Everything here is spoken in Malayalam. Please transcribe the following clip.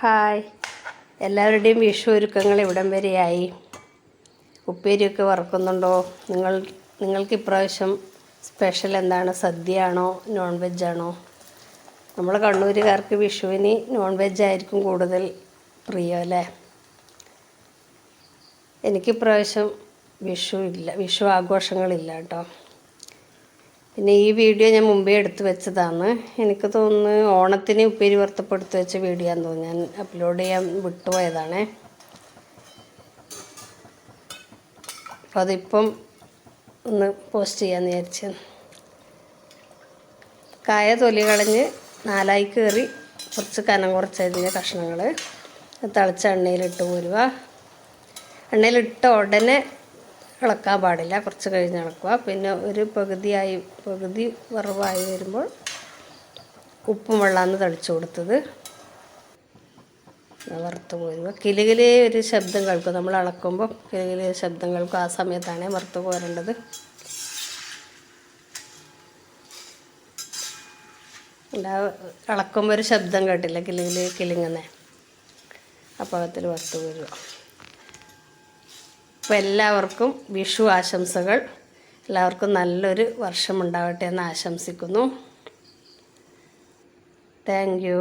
ഹായ്, എല്ലാവരുടെയും വിഷു ഒരുക്കങ്ങൾ ഇവിടം വരെയായി. ഉപ്പേരിയൊക്കെ വറുക്കുന്നുണ്ടോ? നിങ്ങൾക്ക് ഇപ്രാവശ്യം സ്പെഷ്യൽ എന്താണ്? സദ്യയാണോ നോൺ വെജാണോ? നമ്മൾ കണ്ണൂരുകാർക്ക് വിഷുവിന് നോൺ വെജായിരിക്കും കൂടുതൽ പ്രിയം അല്ലേ? എനിക്കിപ്രാവശ്യം വിഷു ആഘോഷങ്ങളില്ല കേട്ടോ. പിന്നെ ഈ വീഡിയോ ഞാൻ മുമ്പേ എടുത്തു വെച്ചതാണ്. എനിക്ക് തോന്നുന്നു ഓണത്തിന് ഉപ്പേരി വറുത്തപ്പോൾ എടുത്ത് വെച്ച വീഡിയോ ആണെന്ന് തോന്നുന്നു. ഞാൻ അപ്ലോഡ് ചെയ്യാൻ വിട്ടുപോയതാണ്. അപ്പോൾ അതിപ്പം ഒന്ന് പോസ്റ്റ് ചെയ്യാമെന്ന് വിചാരിച്ചു. കായ തൊലി കളഞ്ഞ് നാലായി കയറി കുറച്ച് കനം കുറച്ചരിഞ്ഞ കഷ്ണങ്ങൾ തിളച്ച എണ്ണയിലിട്ട് കോരുക. എണ്ണയിലിട്ട ഉടനെ ഇളക്കാൻ പാടില്ല, കുറച്ച് കഴിഞ്ഞ് ഇളക്കുക. പിന്നെ ഒരു പകുതി വറവായി വരുമ്പോൾ ഉപ്പും വെള്ളമാണ് തളിച്ചു കൊടുത്തത് വറുത്ത് കോരുക. കിലുകിലേ ഒരു ശബ്ദം കേൾക്കും, നമ്മൾ ഇളക്കുമ്പോൾ കിലുകിലേ ശബ്ദം കേൾക്കും. ആ സമയത്താണ് വറുത്ത് കോരേണ്ടത്. ഇളക്കുമ്പോൾ ഒരു ശബ്ദം കേട്ടില്ല, കിലുങ്ങുന്നേ. ആ പാകത്തിൽ വറുത്ത് കോരുക. അപ്പോൾ എല്ലാവർക്കും വിഷു ആശംസകൾ. എല്ലാവർക്കും നല്ലൊരു വർഷം ഉണ്ടാവട്ടെ എന്ന് ആശംസിക്കുന്നു. Thank you.